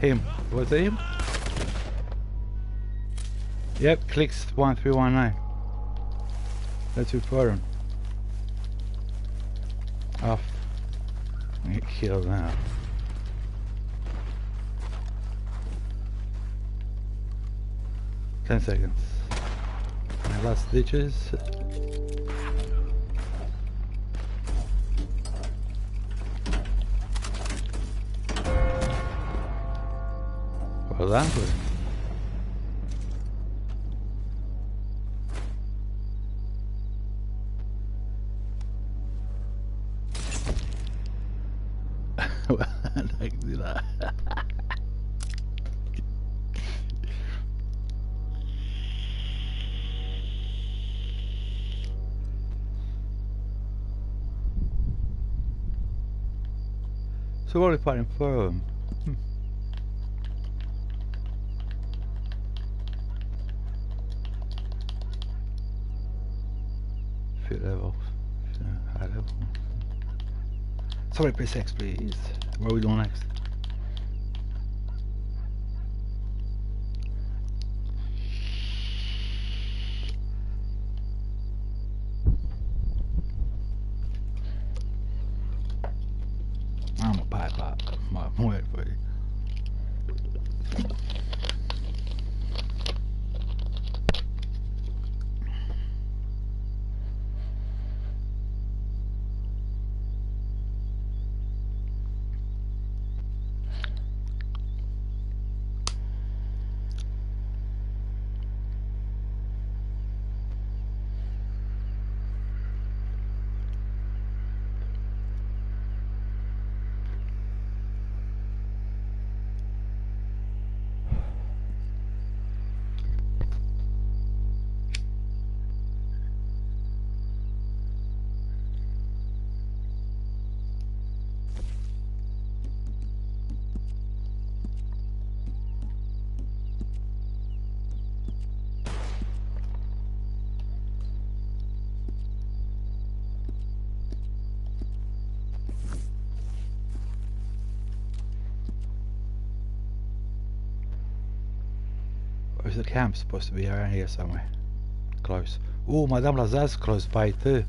Him. Was it him? Yep, clicks 1319. Let's report him. Off. Get killed now. Ten seconds. My last ditches. Well done, boy. Like that. So what are we fighting for? Few levels. High level. Sorry, press X please. What are we doing next? I'm a pipe up. I'm waiting for you. Where's the camp supposed to be? Around here somewhere. Close. Oh, Madame Lazar's close by too.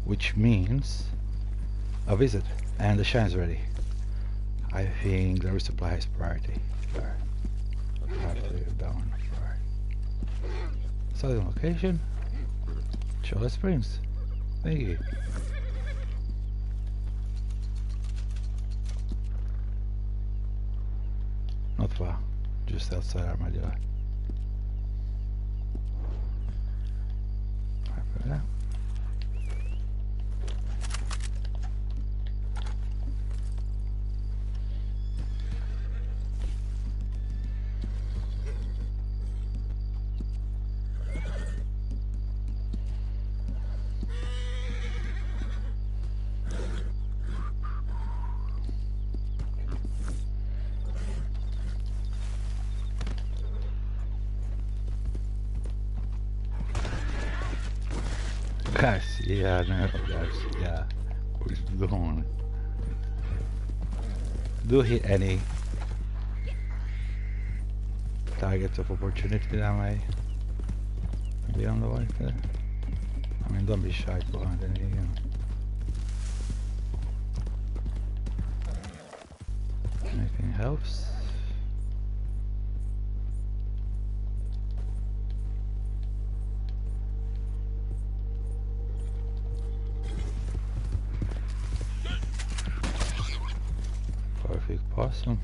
Which means a visit. And the shine's ready. I think the resupply has priority. Down. Southern location. Charlotte Springs. Thank you. Not far. Just outside Armadillo. Yeah. Guys, yeah, no, guys, yeah, we're going. Do hit any targets of opportunity that way. Be on the way there. I mean, don't be shy behind any, you know. Anything helps. Awesome.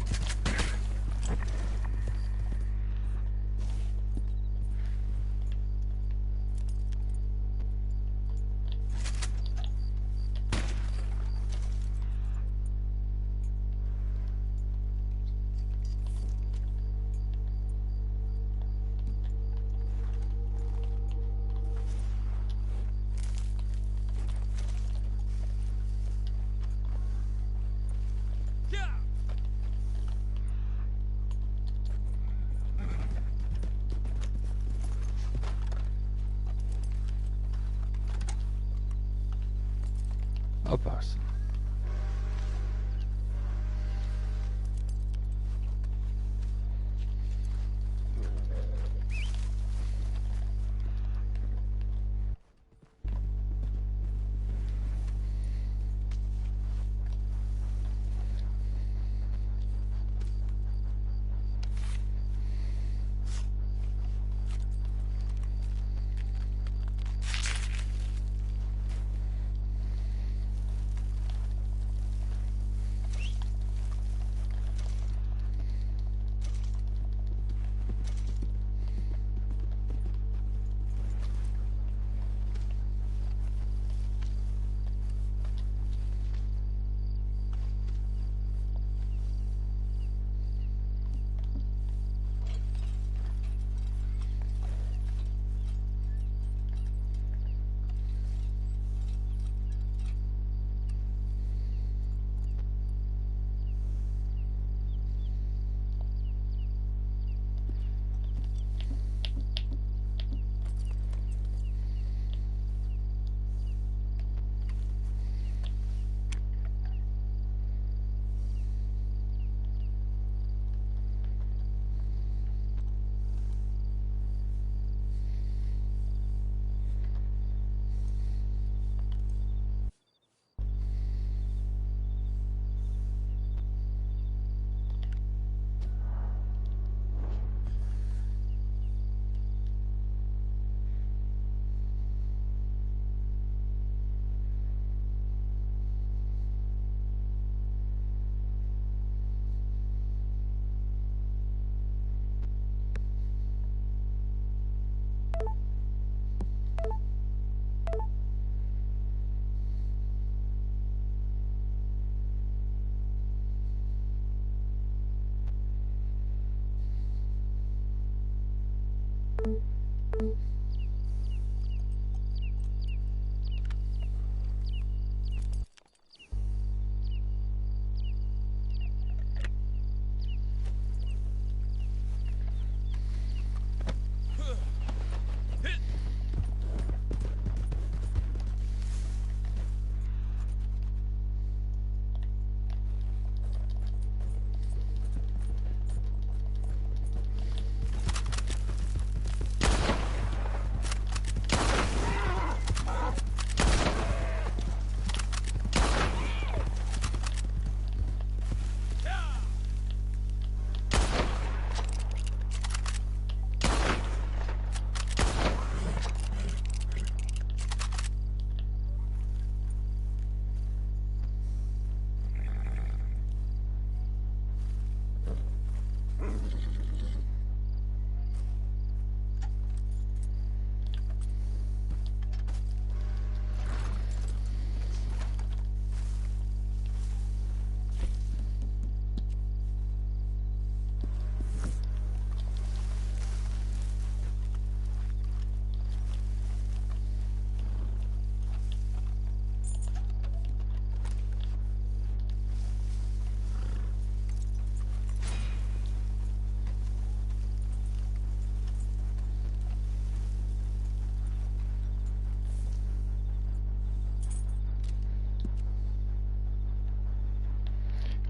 I'll pass.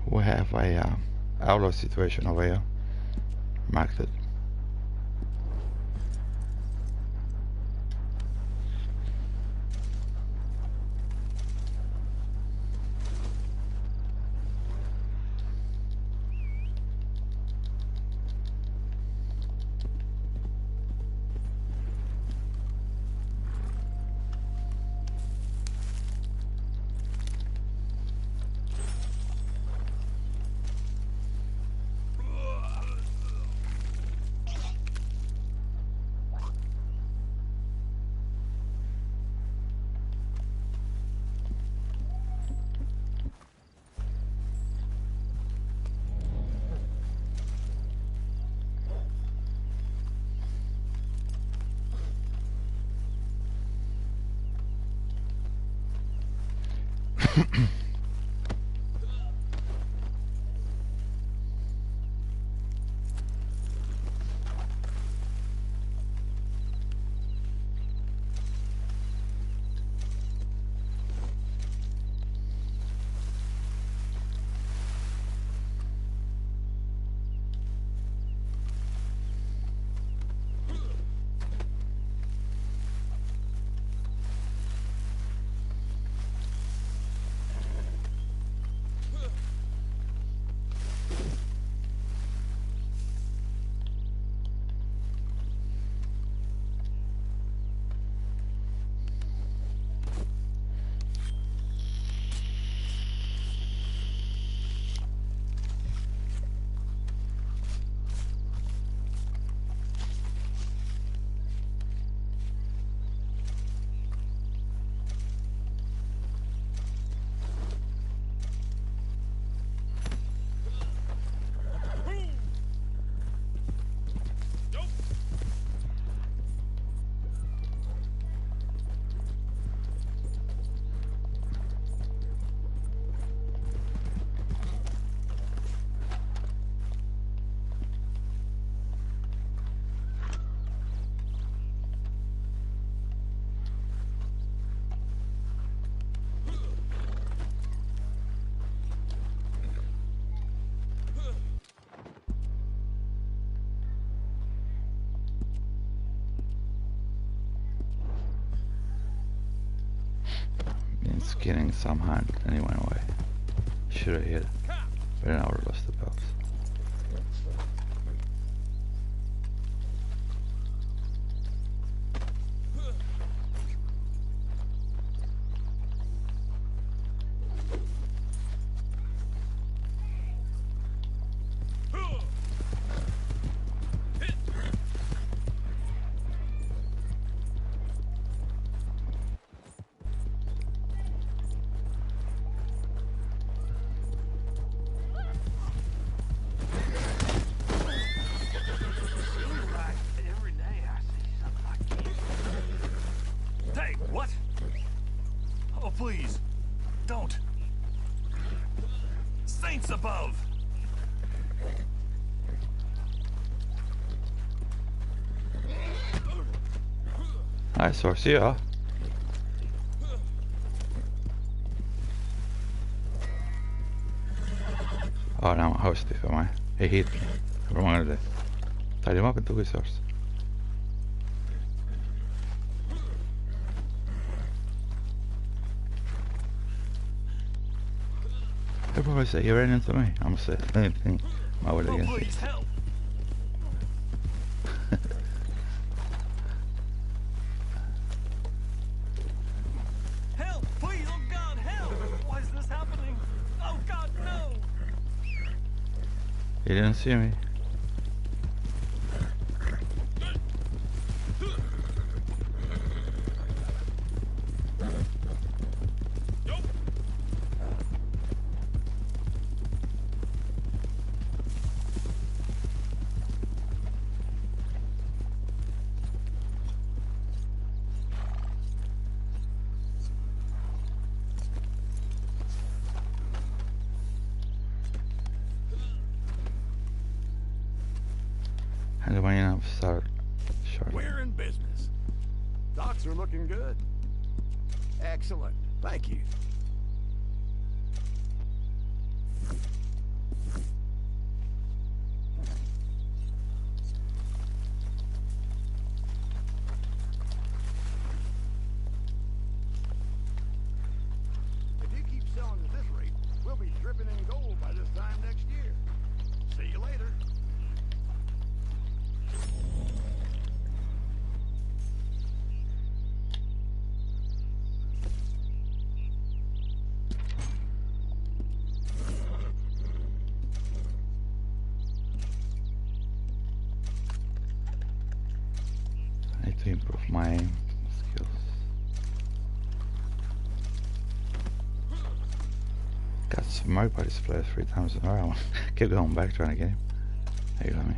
We have a outlaw situation over here. Marked it. It's getting some hand and he went away. Should have hit it, but then I would have lost the belts. above. Hej, sorcerer. Oh, now my host if I he hit me. Vad var det? Ta dem upp en tog i source. Everybody say you ran into me. I'm gonna say the same thing. My way against please it. help. Help, please, oh God, help! Why is this happening? Oh God, no! He didn't see me. And the way up start short. We're in business. Docks are looking good. Excellent. Thank you. If you keep selling at this rate, we'll be dripping in gold by this time next year. See you later. I need to improve my aim skills. Got smoked by this player 3 times in a row. Keep going back trying to get him. There you got me.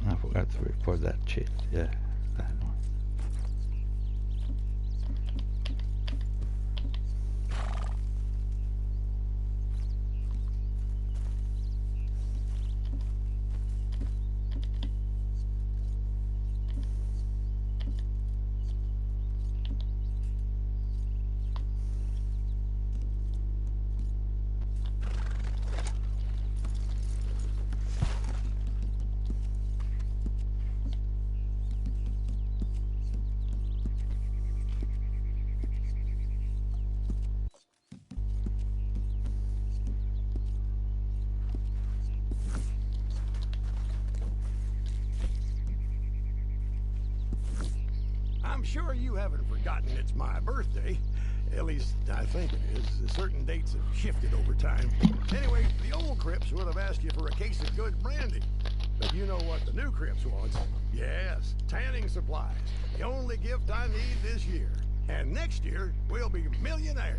I forgot to report that cheat. Yeah, that one. I'm sure you haven't forgotten it's my birthday. At least, I think it is. Certain dates have shifted over time. Anyway, the old Crips would have asked you for a case of good brandy. But you know what the new Crips wants. Yes, tanning supplies. The only gift I need this year. And next year, we'll be millionaires.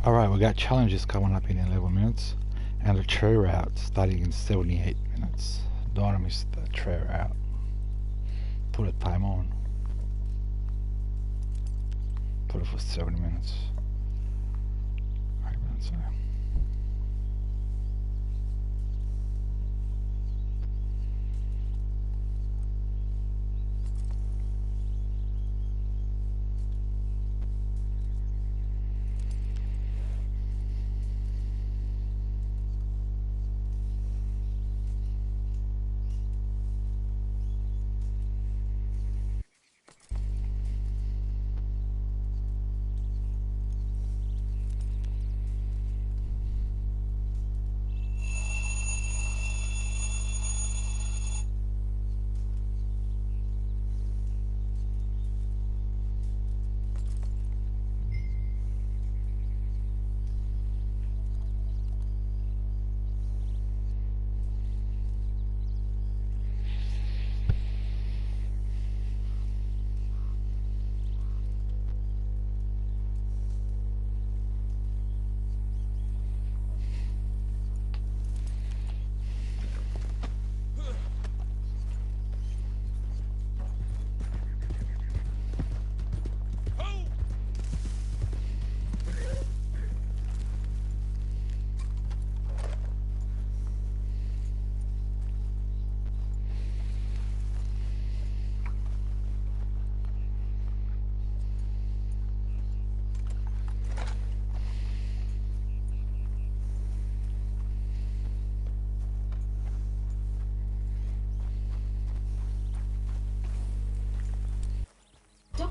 Alright, we got challenges coming up in 11 minutes. And a tree route starting in 78 minutes. Don't want to miss the tree route. Put a time on. Put it for 70 minutes. 8 minutes.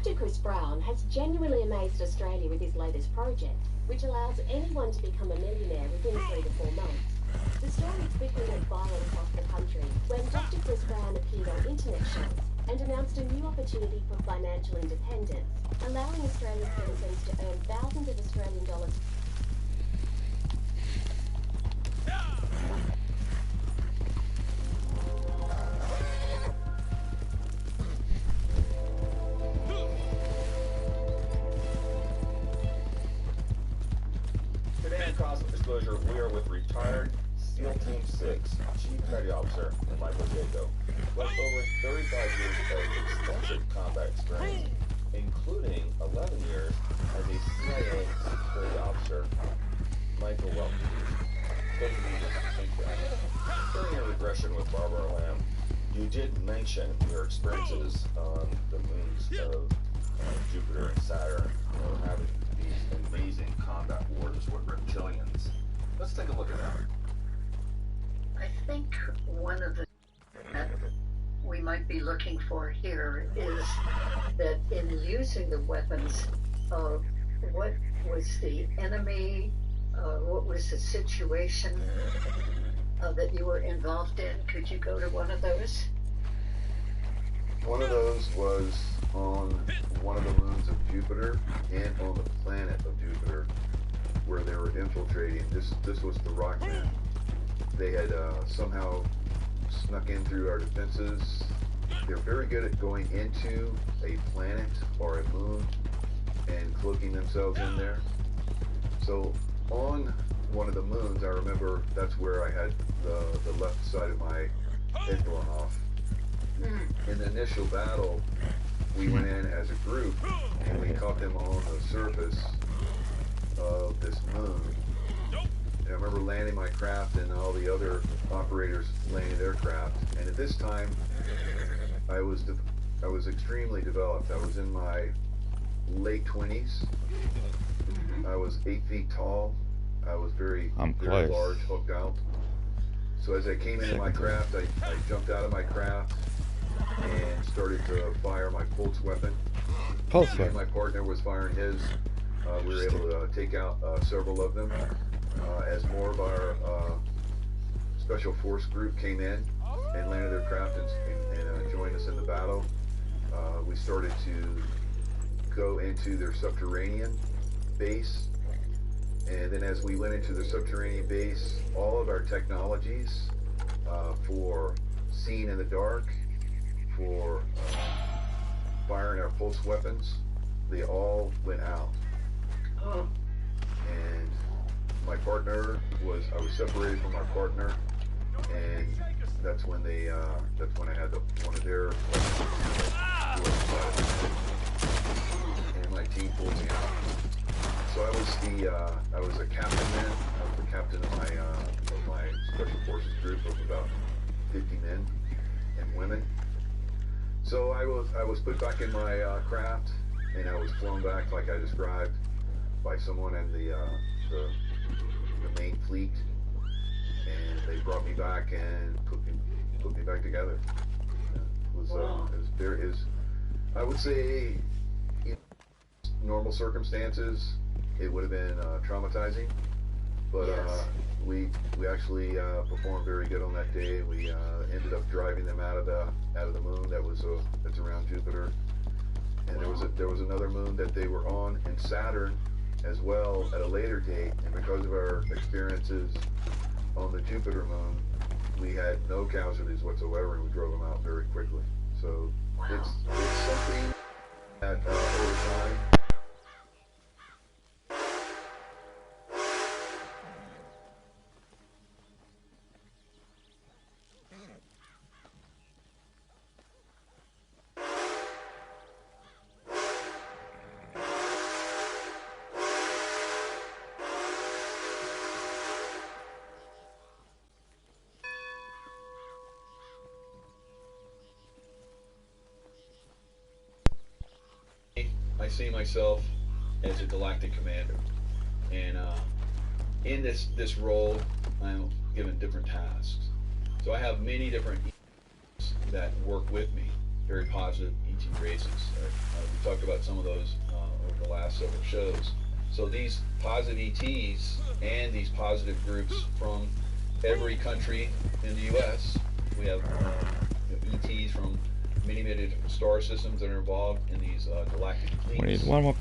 Dr. Chris Brown has genuinely amazed Australia with his latest project, which allows anyone to become a millionaire within 3 to 4 months. The story quickly went viral across the country when Dr. Chris Brown appeared on internet shows and announced a new opportunity for financial independence, allowing Australian citizens to earn thousands of Australian dollars. Today in Cosmic Disclosure, we are with retired SEAL Team 6 Chief Petty Officer Michael Jaco, who has over 35 years of extensive combat experience, including 11 years as a CIA security officer. Michael, welcome. Good to meet you. Thank you. During your regression with Barbara Lamb, you did mention your experiences on the moons of Jupiter and Saturn, having these amazing combat wars with reptilians. Let's take a look at that. I think one of the that we might be looking for here is that in using the weapons, what was the enemy, what was the situation that you were involved in? Could you go to one of those? One of those was on one of the moons of Jupiter and on the planet of Jupiter, where they were infiltrating. This was the Rockman. They had somehow snuck in through our defenses. They're very good at going into a planet or a moon and cloaking themselves in there. So on one of the moons, I remember that's where I had the left side of my head blown off. In the initial battle, we went in as a group and we caught them on the surface of this moon. And I remember landing my craft and all the other operators landing their craft. And at this time, I was extremely developed. I was in my late 20s. I was 8 feet tall. I was very large, hooked out. So as I came into my craft, I jumped out of my craft and started to fire my pulse weapon. And my partner was firing his. We were able to take out several of them. As more of our special force group came in and landed their craft and joined us in the battle, we started to go into their subterranean base. And then as we went into the subterranean base, all of our technologies for seeing in the dark, for firing our pulse weapons, they all went out. And my partner I was separated from my partner, and that's when I had one of their and my team pulled me out. So I was a captain then. I was the captain of my special forces group of about 50 men and women. So I was put back in my craft, and I was flown back like I described by someone in the main fleet, and they brought me back and put me back together. I would say, in normal circumstances, it would have been traumatizing, but we actually performed very good on that day. We ended up driving them out of the moon that's around Jupiter, and there was another moon that they were on in Saturn as well at a later date. And because of our experiences on the Jupiter moon, we had no casualties whatsoever, and we drove them out very quickly. So it's something that over time. I see myself as a galactic commander, and in this role, I'm given different tasks. So I have many different EMs that work with me, very positive ET races. We talked about some of those over the last several shows. So these positive ETs and these positive groups from every country in the U.S. We have ETs from many different star systems that are involved in these galactic fleets. We need one more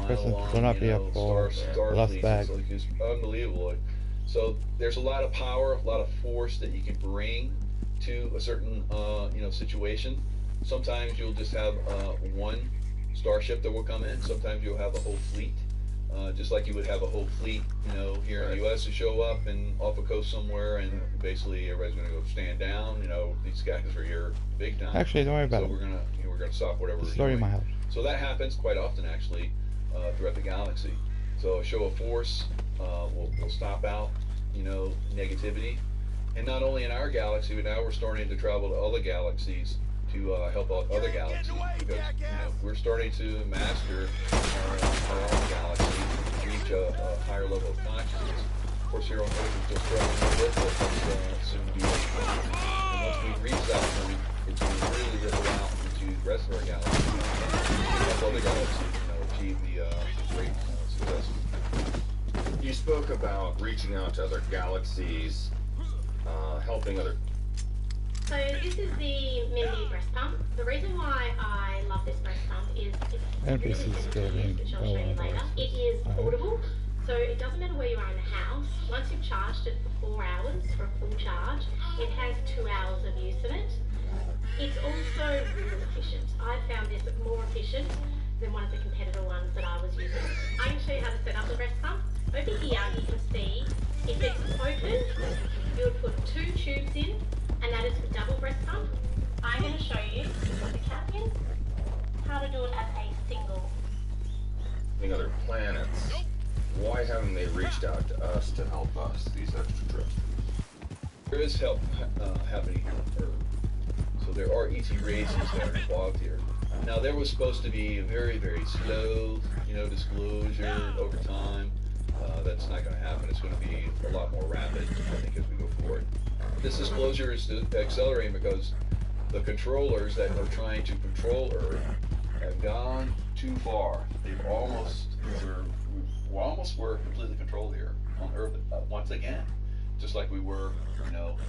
person to turn up here for star last fleets. bag. It's unbelievable. So there's a lot of power, a lot of force that you can bring to a certain situation. Sometimes you'll just have one starship that will come in. Sometimes you'll have a whole fleet. Just like you would have a whole fleet, here in the U.S. to show up and off a coast somewhere, and basically everybody's going to go stand down. These guys are here big time. Actually, don't worry about so it. we're gonna stop whatever we're Story in doing. my house. So that happens quite often, actually, throughout the galaxy. So a show of force will stop out, negativity, and not only in our galaxy, but now we're starting to travel to other galaxies to help out other galaxies, because we're starting to master our own galaxy, reach a higher level of consciousness. Of course, here on Earth we're still struggling a bit, but it's soon to be. And once we reach that point, it's going to really ripple out into the rest of our galaxy, help other galaxies, achieve the great success. You spoke about reaching out to other galaxies, helping other. So this is the Mindy breast pump. The reason why I love this breast pump is it's really simple to use, which I'll show you later. It is portable, so it doesn't matter where you are in the house. Once you've charged it for 4 hours for a full charge, it has 2 hours of use of it. It's also really efficient. I found this more efficient than one of the competitor ones that I was using. I can show you how to set up the breast pump. Over here you can see if it's open, you would put 2 tubes in, and that is for double breast pump. I'm going to show you, put the cap in, how to do it as a single. Other planets. Why haven't they reached out to us to help us, these extraterrestrials? There is help happening here on Earth. So there are ET races that are involved here. Now there was supposed to be a very slow, disclosure over time. That's not going to happen. It's going to be a lot more rapid, I think, as we go forward. This disclosure is accelerating because the controllers that are trying to control Earth have gone too far. We almost were completely controlled here on Earth once again, just like we were,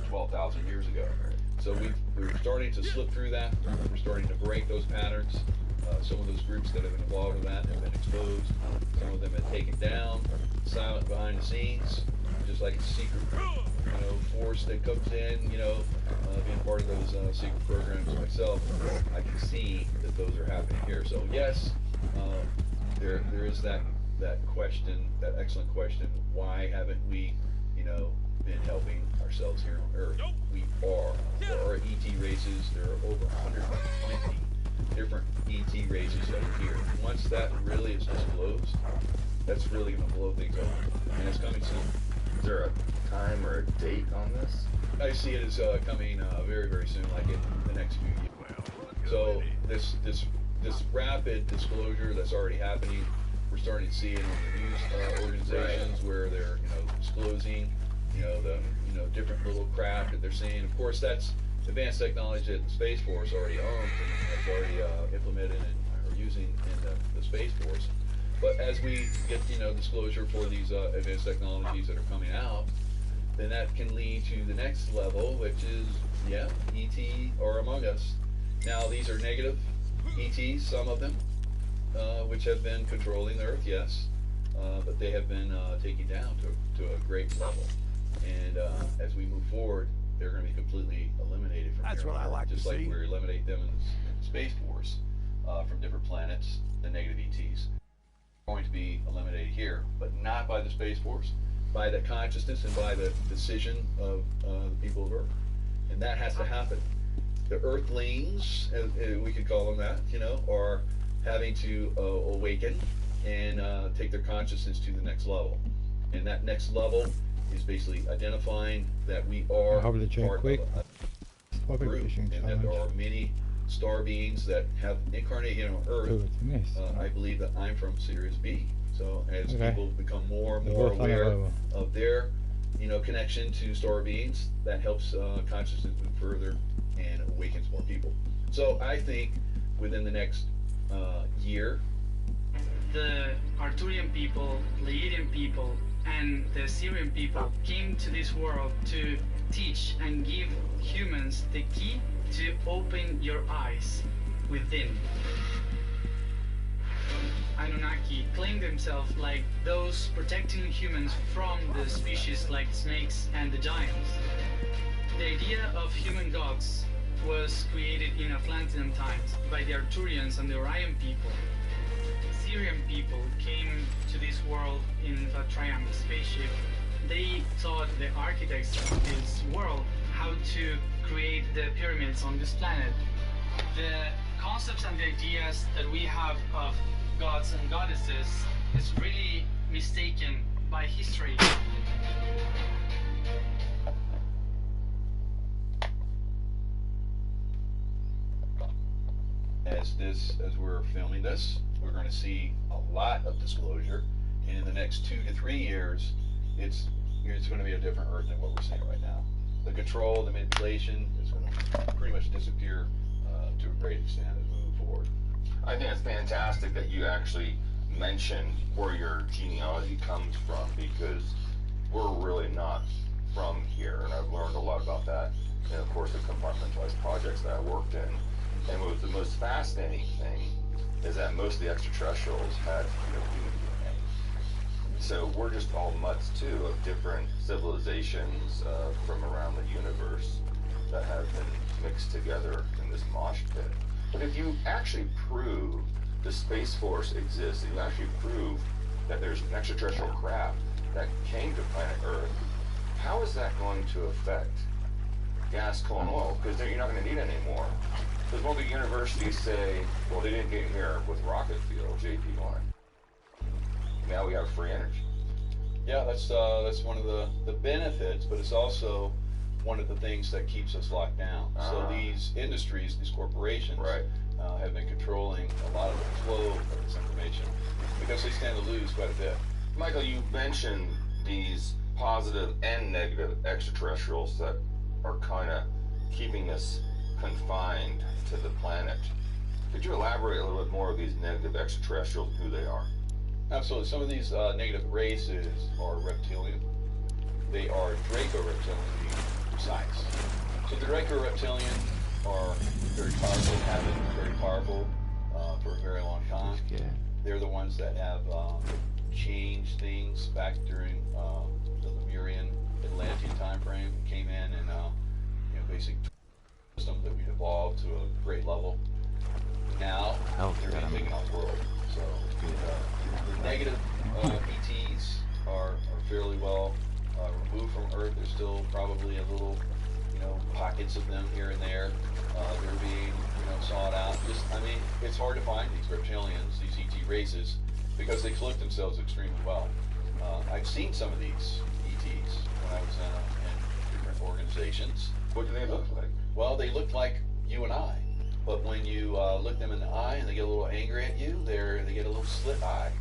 12,000 years ago. So we're starting to slip through that. We're starting to break those patterns. Some of those groups that have been involved in that have been exposed. Some of them have taken down, silent behind the scenes, just like a secret, force that comes in, being part of those secret programs myself, I can see that those are happening here. So yes, there is that question, that excellent question, why haven't we, been helping ourselves here on Earth? We are. There are ET races. There are over 120 different ET races that are here. Once that really is disclosed, that's really going to blow things up, and it's coming soon. Is there a time or a date on this? I see it as coming very soon, like in the next few years. So this rapid disclosure that's already happening, we're starting to see it in the news organizations where they're disclosing the different little craft that they're seeing. Of course, that's advanced technology that the Space Force already owns and that's already implemented and are using in the Space Force. But as we get disclosure for these advanced technologies that are coming out, then that can lead to the next level, which is ET or Among Us. Now these are negative ETs, some of them, which have been controlling the Earth, yes, but they have been taken down to a great level. And as we move forward, they're going to be completely eliminated from That's here. what I like just to like see. we eliminate them in the Space Force from different planets, the negative ETs. Going to be eliminated here, but not by the Space Force, by the consciousness and by the decision of the people of Earth. And that has to happen. The Earthlings, as we could call them that, are having to awaken and take their consciousness to the next level. And that next level is basically identifying that we are part of a group, and that there are many star beings that have incarnated on Earth. I believe that I'm from Sirius B. So as people become more and more aware of their, connection to star beings, that helps consciousness move further and awakens more people. So I think within the next year. The Arturian people, Leidian people, and the Syrian people came to this world to teach and give humans the key to open your eyes within. Anunnaki claim themselves like those protecting humans from the species like snakes and the giants. The idea of human gods was created in Atlantean times by the Arturians and the Orion people. Syrian people came to this world in a triumph spaceship. They taught the architects of this world how to create the pyramids on this planet. The concepts and the ideas that we have of gods and goddesses is really mistaken by history. As we're filming this, we're going to see a lot of disclosure, and in the next 2 to 3 years, it's going to be a different Earth than what we're seeing right now. The control, the manipulation is going to pretty much disappear to a great extent as we move forward. I think it's fantastic that you actually mentioned where your genealogy comes from, because we're really not from here, and I've learned a lot about that. And of course, the compartmentalized projects that I worked in. And what was the most fascinating thing is that most of the extraterrestrials had human DNA. So we're just all mutts too of different civilizations from around the universe that have been mixed together in this mosh pit. But if you actually prove the Space Force exists, and you actually prove that there's an extraterrestrial craft that came to planet Earth, how is that going to affect gas, coal, and oil? Because you're not going to need any more. Because most of the universities say, well, they didn't get here with rocket fuel, JP1. Now we have free energy. Yeah, that's one of the benefits, but it's also one of the things that keeps us locked down. So these industries, these corporations, have been controlling a lot of the flow of this information because they stand to lose quite a bit. Michael, you mentioned these positive and negative extraterrestrials that are kind of keeping us confined to the planet. Could you elaborate a little bit more of these negative extraterrestrials and who they are? Absolutely. Some of these negative races are reptilian. They are Draco-reptilian, to be precise. So the Draco-reptilian are very powerful, have been very powerful for a very long time. They're the ones that have changed things back during the Lemurian Atlantean time frame. Came in and basically system that we've evolved to a great level. Now they're being taken off the world. So the negative ETs are fairly well removed from Earth. There's still probably a little, pockets of them here and there. They're being, sought out. It's hard to find these reptilians, these ET races, because they cloak themselves extremely well. I've seen some of these ETs when I was in different organizations. What do they look like? Well, they look like you and I, but when you look them in the eye and they get a little angry at you, they get a little slit eye,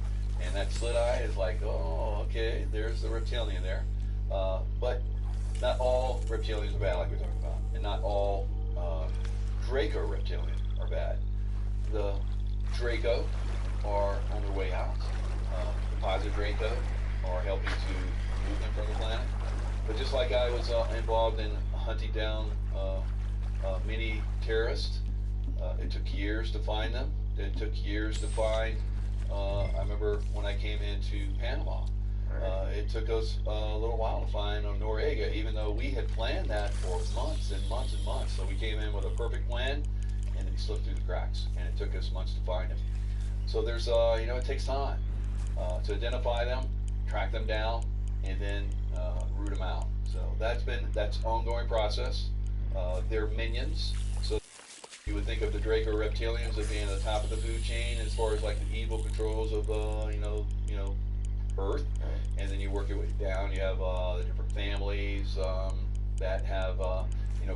and that slit eye is like, oh, okay, there's the reptilian there. But not all reptilians are bad, like we talked about, and not all Draco-reptilian are bad. The Draco are on their way out. The positive Draco are helping to move them from the planet. But just like I was involved in hunting down many terrorists, it took years to find them. It took years to find, I remember when I came into Panama, it took us a little while to find Noriega, even though we had planned that for months and months and months. So we came in with a perfect plan, and then he slipped through the cracks, and it took us months to find him. So there's, it takes time to identify them, track them down, and then root them out. So that's ongoing process. They're minions. So you would think of the Draco reptilians as being at the top of the food chain as far as like the evil controls of Earth, and then you work your way down. You have the different families that have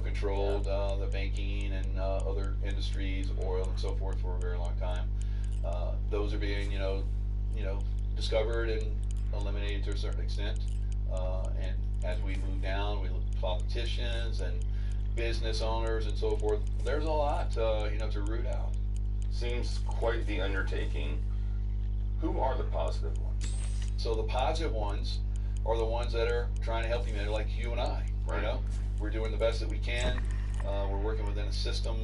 controlled the banking and other industries, oil and so forth for a very long time. Those are being discovered and eliminated to a certain extent. And as we move down, we look at politicians and business owners and so forth. There's a lot to root out. Seems quite the undertaking. Who are the positive ones? So the positive ones are the ones that are trying to help humanity, like you and I. Right. You know, we're doing the best that we can. We're working within a system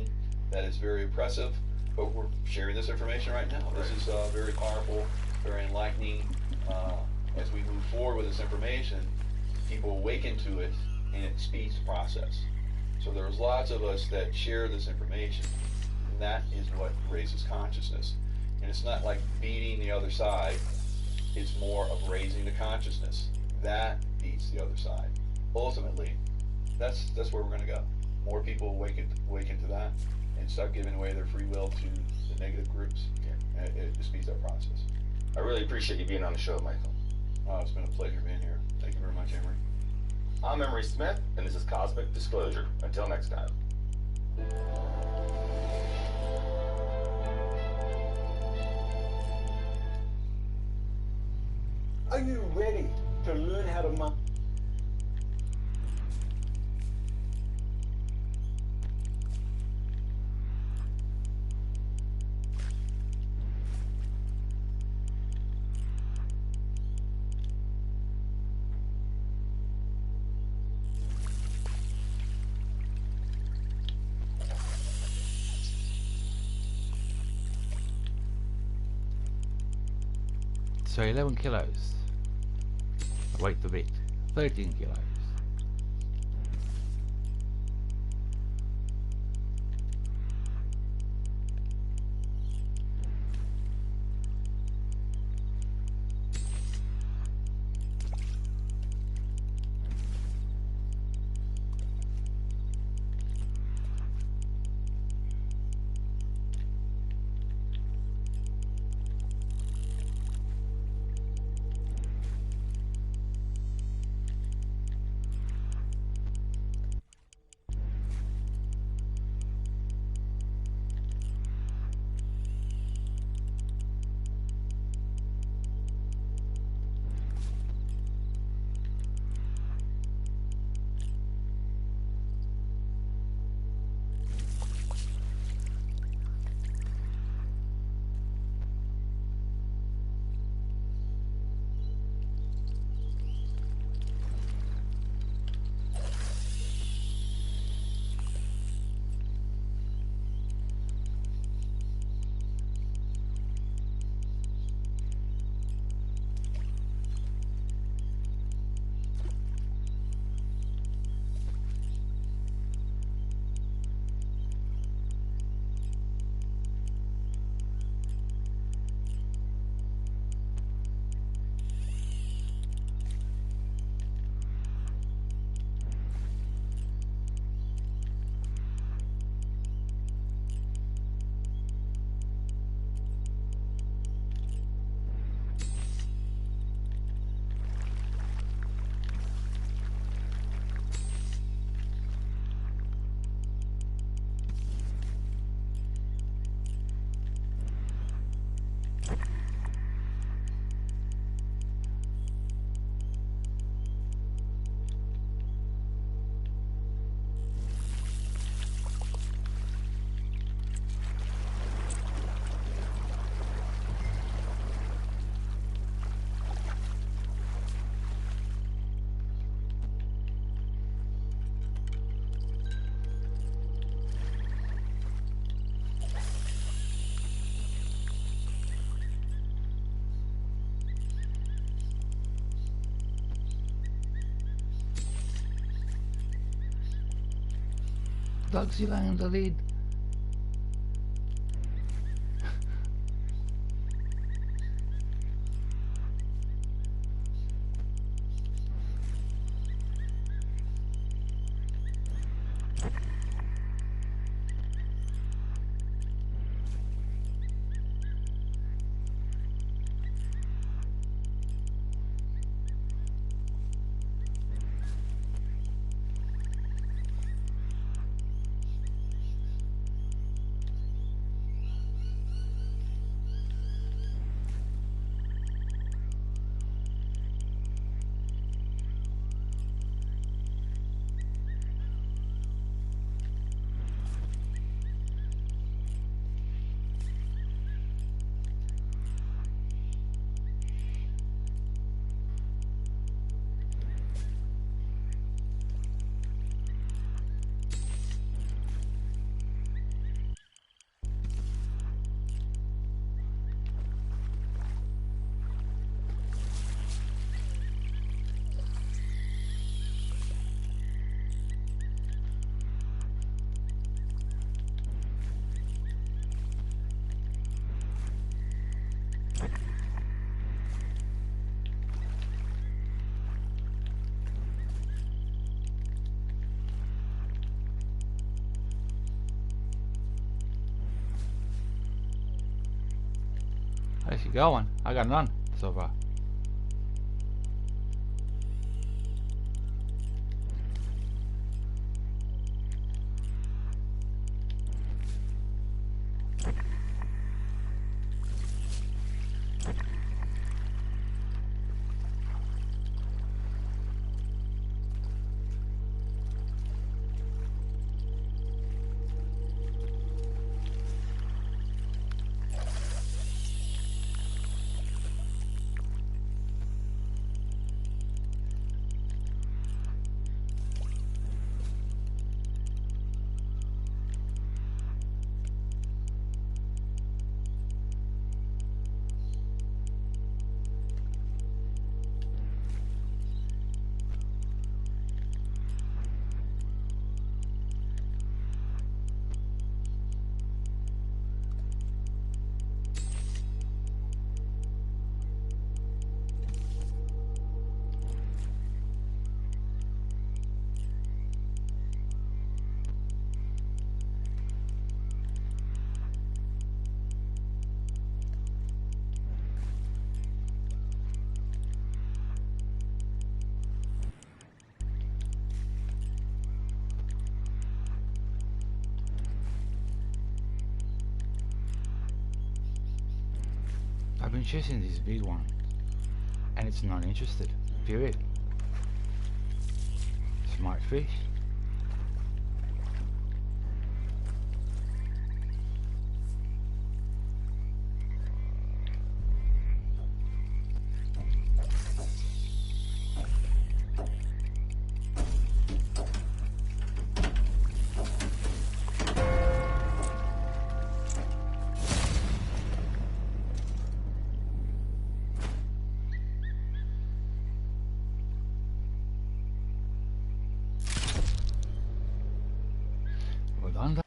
that is very oppressive, but we're sharing this information right now. This is very powerful, very enlightening. As we move forward with this information, people awaken to it, and it speeds the process. So there's lots of us that share this information, and that is what raises consciousness. And it's not like beating the other side, it's more of raising the consciousness. That beats the other side. Ultimately, that's where we're going to go. More people awaken to that and start giving away their free will to the negative groups. And it speeds that process. I really appreciate you being on the show, Michael. It's been a pleasure being here. Thank you very much, Emery. I'm Emery Smith, and this is Cosmic Disclosure. Until next time. Are you ready to learn how to So 11 kilos. Wait the bit. 13 kilos. Dogsy lying on the lead. How's she going? I got none so far. I've been chasing this big one and it's not interested, period. Smart fish. Well done.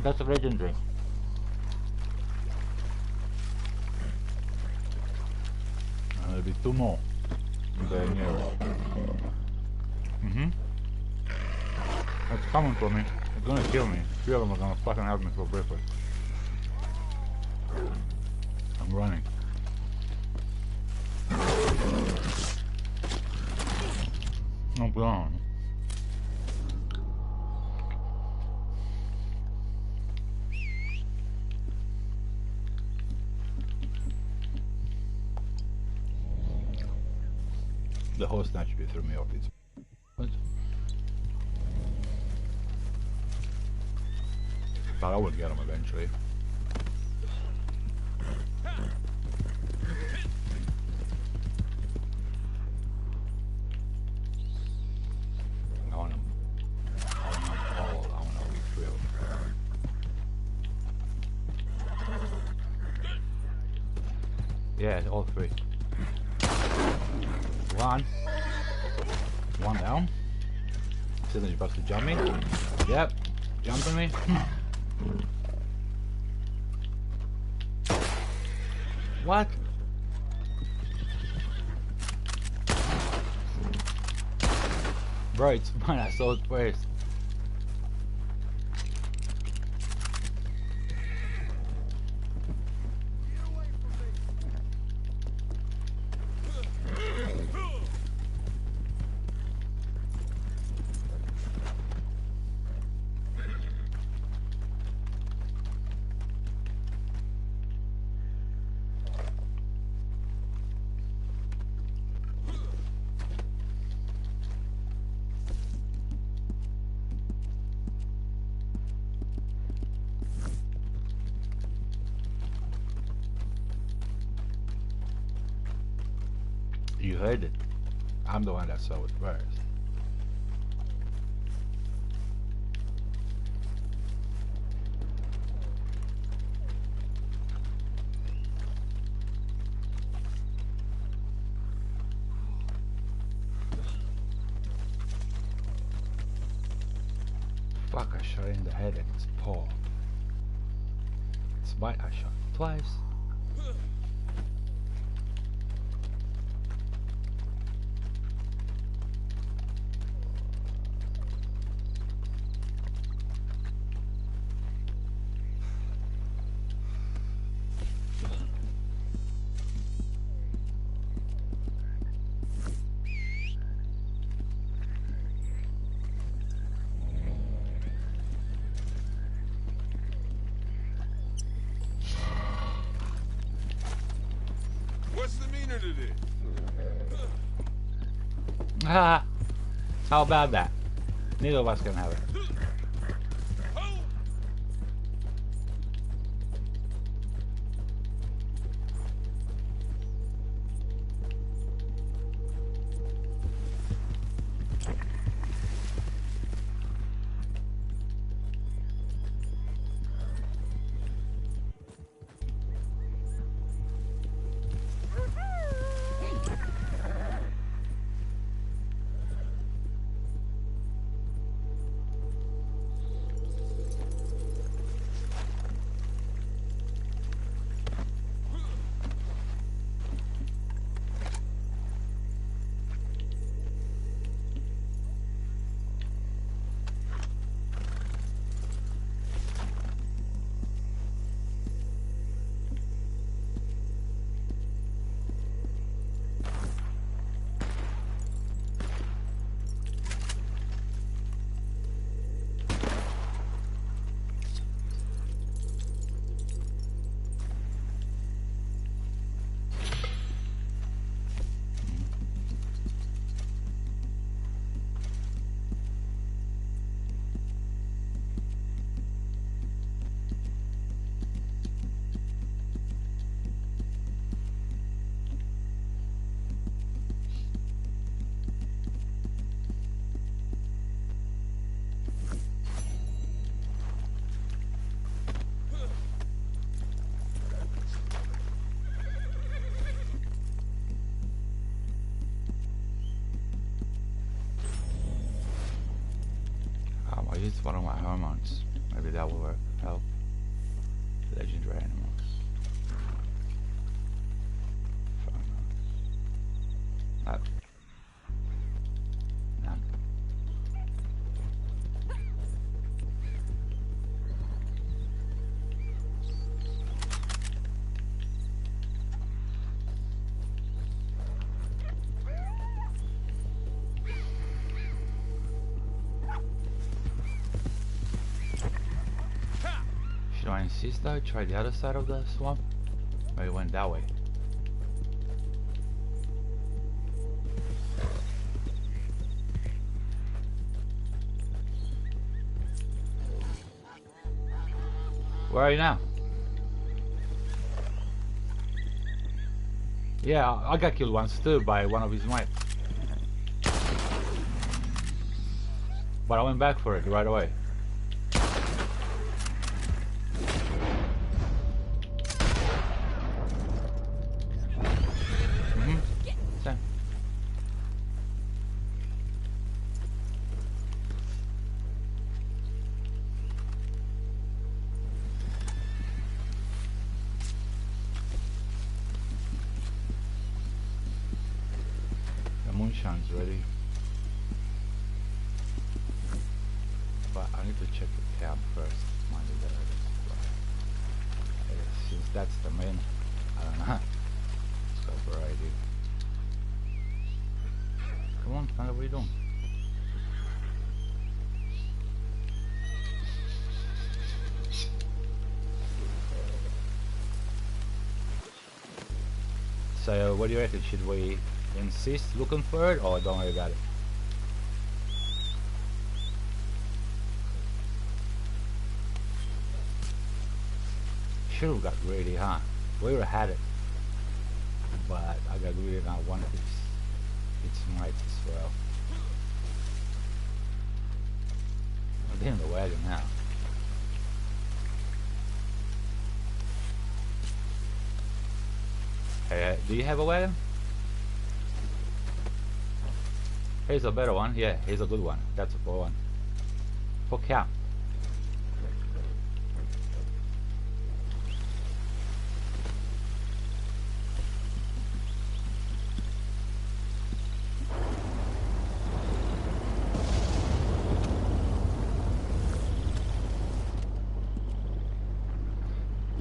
That's legendary. There'll be two more. It's coming for me. It's gonna kill me. Three of them are gonna fucking have me for breakfast. I'm running. I'm gone. The host naturally threw me off its. But I would get him eventually. I want them all. I want all three of them. Yeah, all three. One down. So then you're supposed to jump me. Yep, jumping me. What? Bro, it's mine. I saw it first. You heard it. I'm the one that saw it first. Fuck, I shot it in the head and it's paw. It's bite, I shot it twice. What's the meaning of this? Haha. How about that? Neither of us can have it. I used one of my hormones. Maybe that will work. Help. Legendary animals. No. No. Should I insist though? Try the other side of the swamp? Maybe it went that way. Where are you now? Yeah, I got killed once too by one of his mates. But I went back for it right away. Same. The moonshine's ready. But I need to check the camp first. Mind you, there it is. Since that's the main, I don't know. Let's go for ID. Come on, what are you doing? So, what do you reckon? Should we insist looking for it, or don't worry about it? Should have got greedy, huh? We would have had it, but I got greedy and I wanted this. It's night as well. I'm in the wagon now. Hey, do you have a wagon? Here's a better one. Yeah, here's a good one. That's a good one. For camp.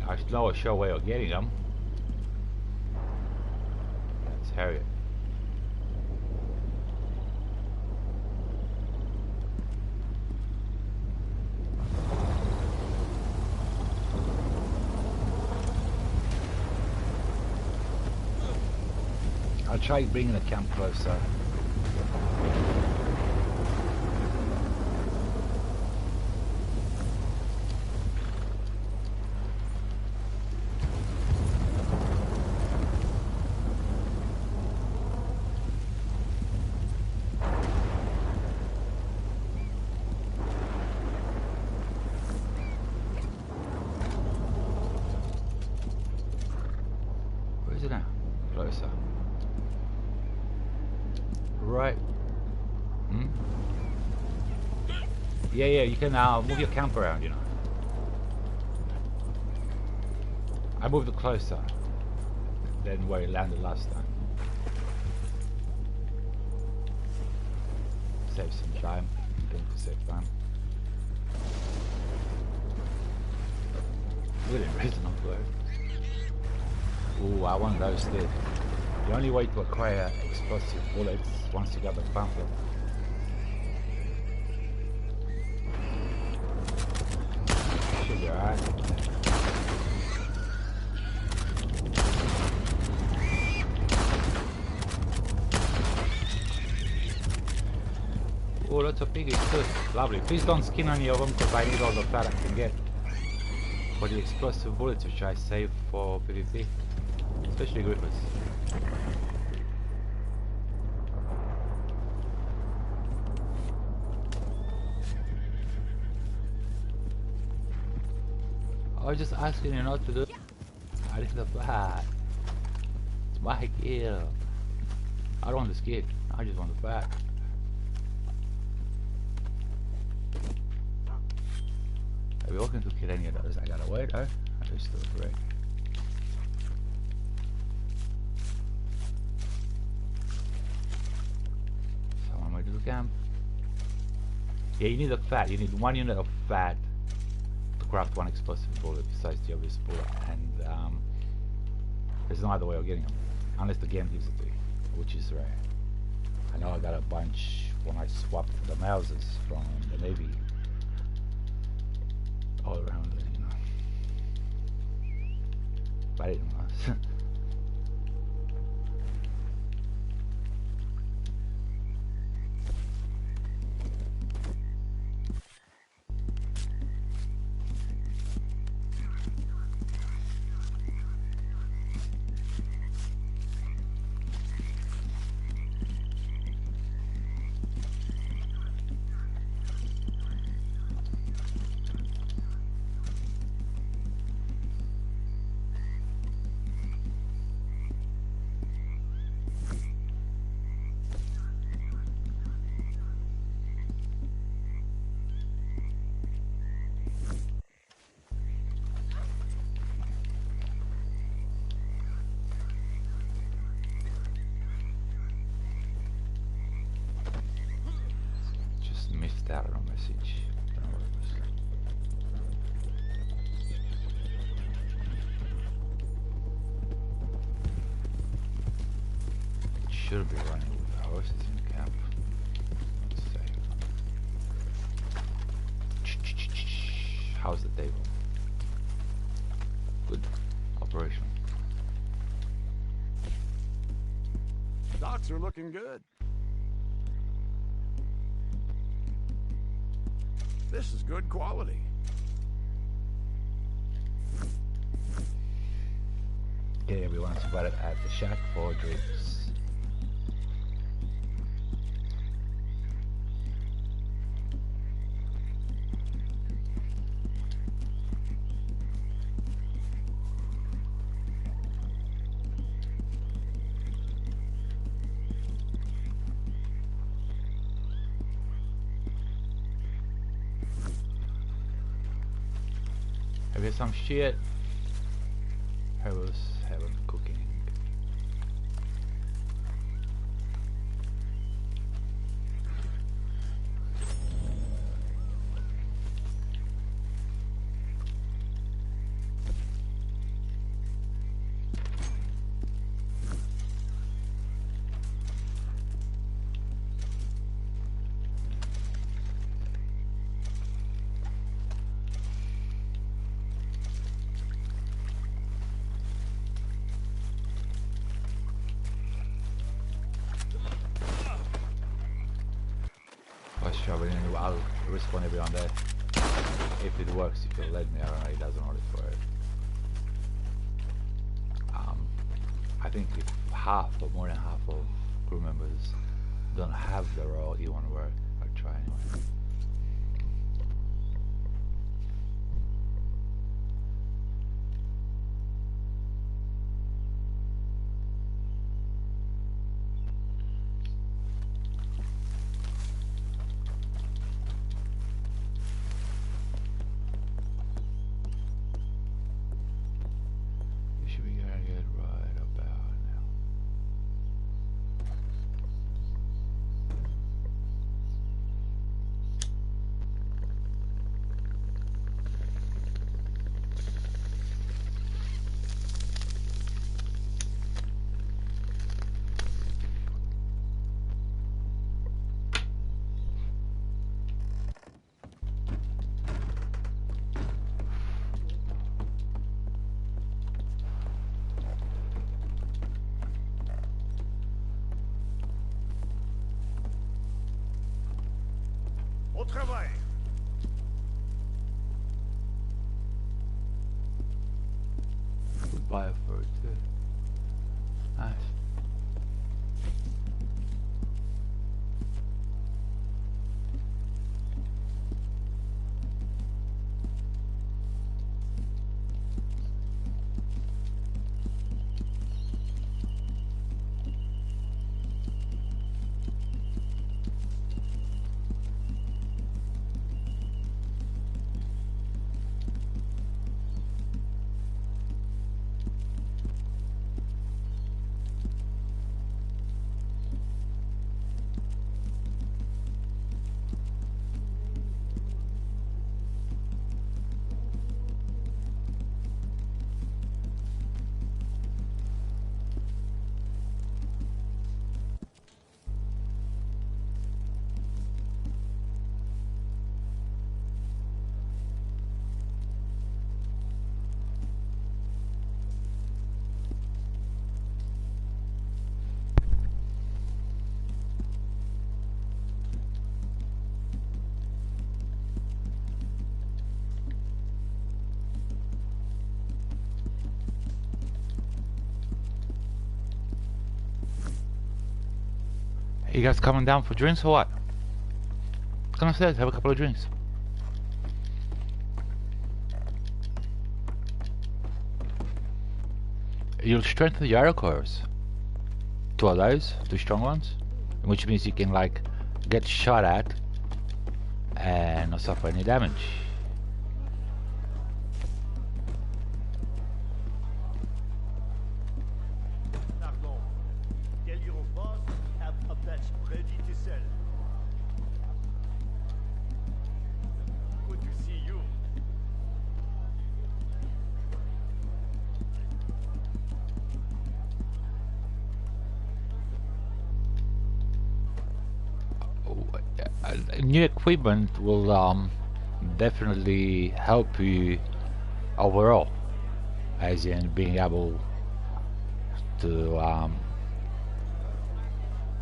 I should know a sure way of getting them. Let's hurry it. I'll try bringing the camp closer. Where is it now? Closer. Right. Hmm? Yeah, you can move your camp around, you know. I moved it closer than where it landed last time. Save some time. Going to save time. Really reasonable though. Ooh, I want those there. The only way to acquire explosive bullets once you got the pamphlet. Should be alright. Oh, lots of piggies too. Lovely. Please don't skin any of them because I need all the fat I can get for the explosive bullets which I save for PvP. Especially grippers. I was just asking you not to do. I did the bat. It's my kill. I don't want the skip. I just want the bat. Are we looking to kill any of those? I gotta wait, though. I just still correct. Someone might do the camp. Yeah, you need a fat. You need 1 unit of fat to craft 1 explosive bullet besides the obvious bullet. And there's no other way of getting them. Unless the game gives it to you, which is rare. I know I got a bunch when I swapped the Mausers from the Navy. All around, you know. But I didn't know. Missed out on a message. Don't know what it was. It should be running with the horses in camp. Let's see. How's the table? Good. Operational. Docks are looking good. This is good quality. Okay, everyone, spotted at the shack for drinks. I get some shit. Heroes haven't cooking. I'll respawn everyone there. If it works, if you'll let me. I don't know, it doesn't hold it for it. I think if half or more than half of crew members don't have the role, it won't work. I'll try anyway. Au travail. Goodbye for it too. Nice. You guys coming down for drinks or what? Come upstairs, have a couple of drinks. You'll strengthen your arrow cores. Two of those, two strong ones, which means you can like get shot at and not suffer any damage. New equipment will definitely help you overall, as in being able to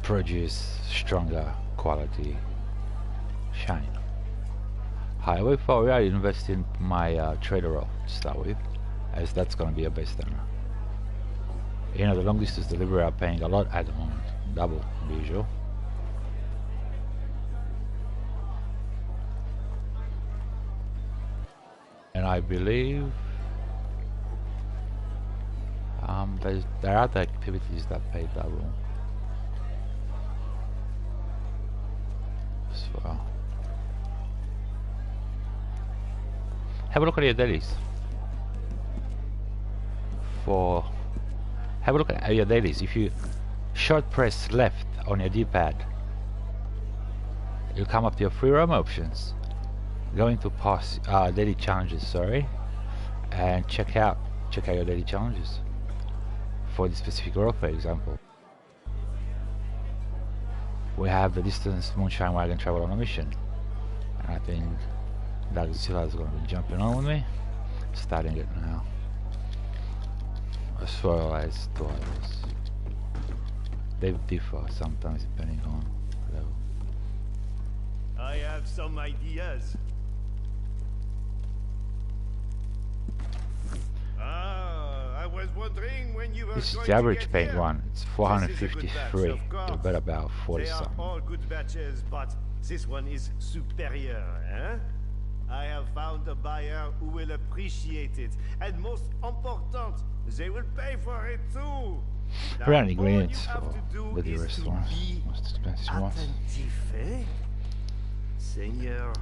produce stronger quality shine. However, if I were to invest in my trader role to start with, as that's going to be a base earner. You know, the long distance delivery are paying a lot at the moment, double the usual. And I believe there are other activities that pay double as well. Have a look at your dailies. for... Have a look at your dailies. If you short press left on your D-pad, you'll come up to your free roam options. Go into past daily challenges, sorry, and check out your daily challenges for the specific road, for example. We have the distance moonshine wagon travel on a mission, and I think Doug Silla is going to be jumping on with me, starting it now, as well as two others. They differ sometimes depending on level. I have some ideas. I was wondering when you were This is going the to average get paint here. one. It's This is a 453. good batch, of course. You'll bet about 40 They are something. all good batches, but this one is superior, eh? I have found a buyer who will appreciate it, and most important, they will pay for it too. Now, Rare all ingredients you have for to do the is dearest to ones, be most expensive ones. attentif, eh? Seigneur.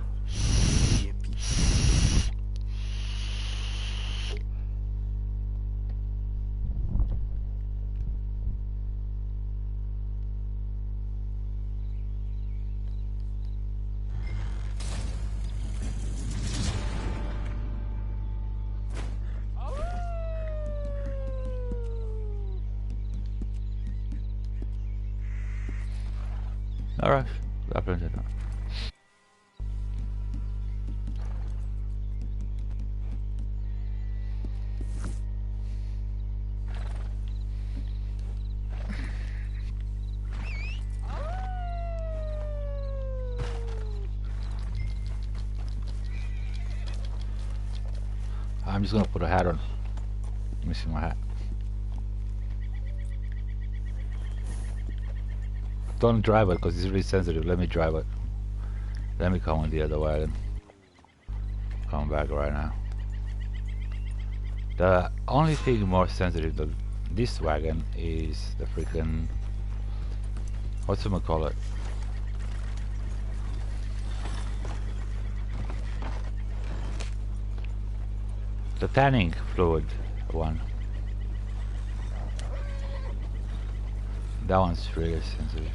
Alright, I printed it. I'm just gonna put a hat on. Missing my hat. Don't drive it because it's really sensitive. Let me drive it. Let me come on the other wagon. Come back right now. The only thing more sensitive than this wagon is the freaking... what's it call it? The tanning fluid one. That one's really sensitive.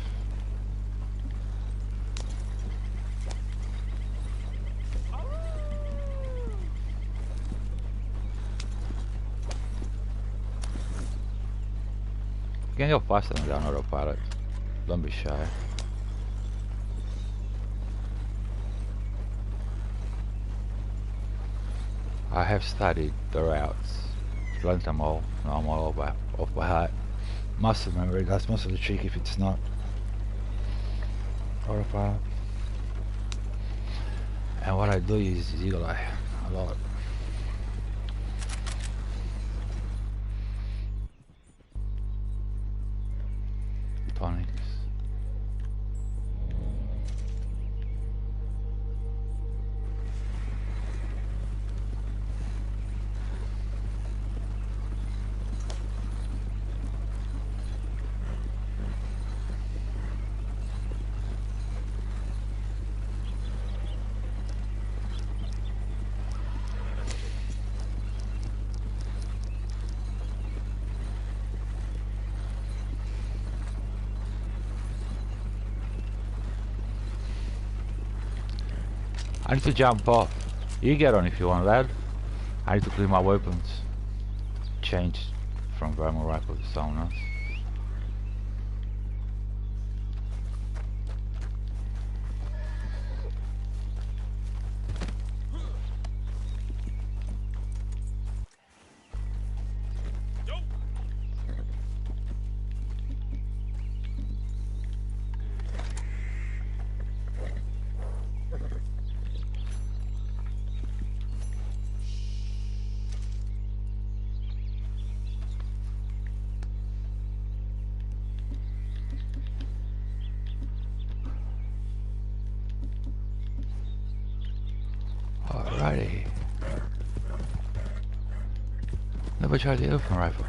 You can go faster than that on autopilot. Don't be shy. I have studied the routes, learned them all, know them all off by heart. Muscle memory, that's most of the trick if it's not autopilot. And what I do is eagle eye a lot. Tonics. I need to jump off. You get on if you want, lad. I need to clean my weapons. Change from Vermo rifle to someone else. Alrighty. Never tried the open rifle.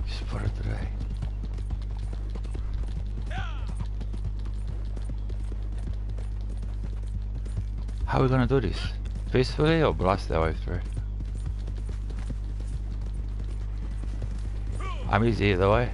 Just for it today. How are we gonna do this? Peacefully or blast our way through? I'm easy either way.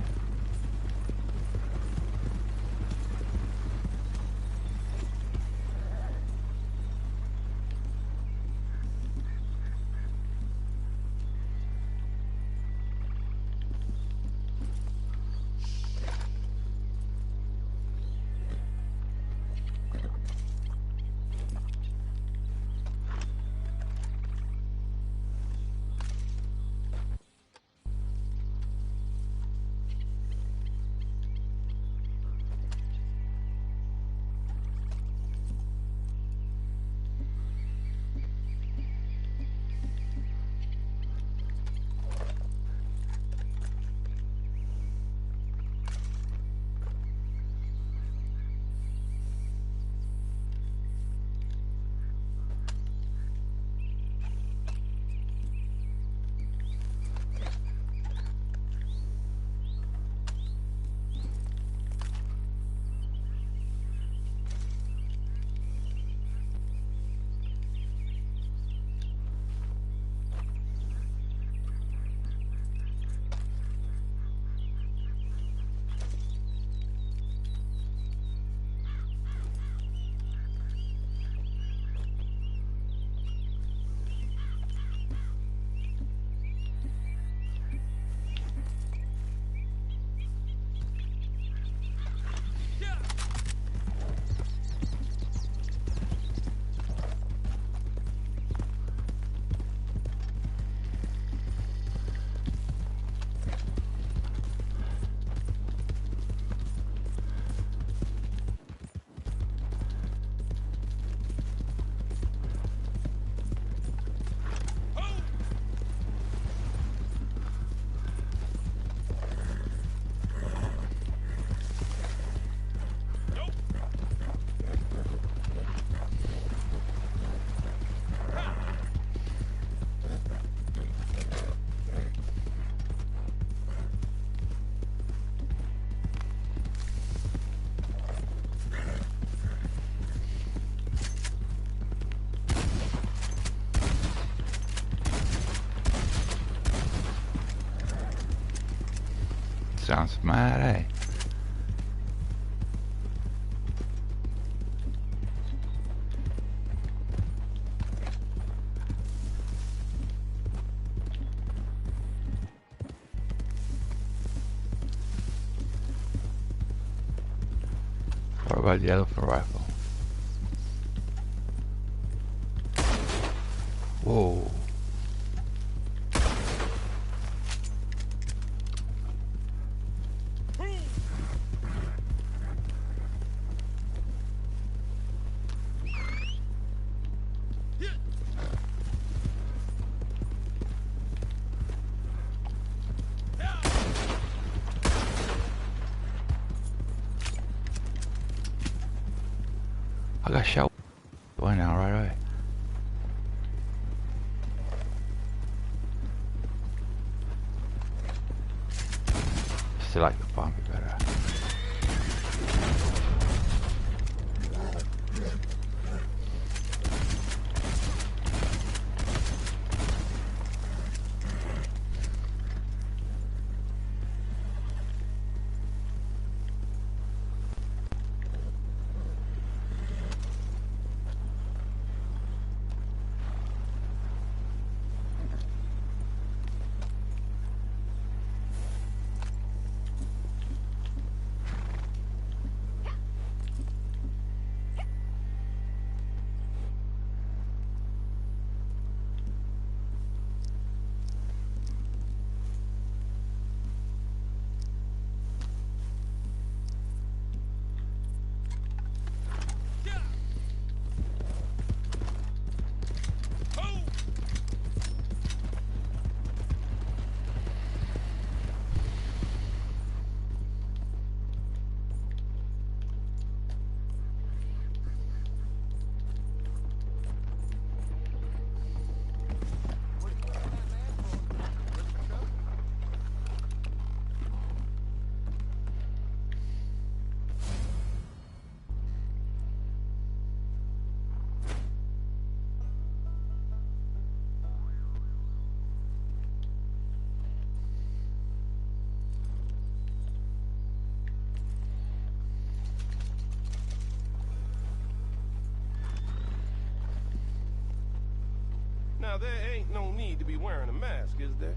Sounds mad, eh? What about the elephant rifle? Whoa. I got shot. Why now, right away? Still like the bomb better. Now, there ain't no need to be wearing a mask, is there?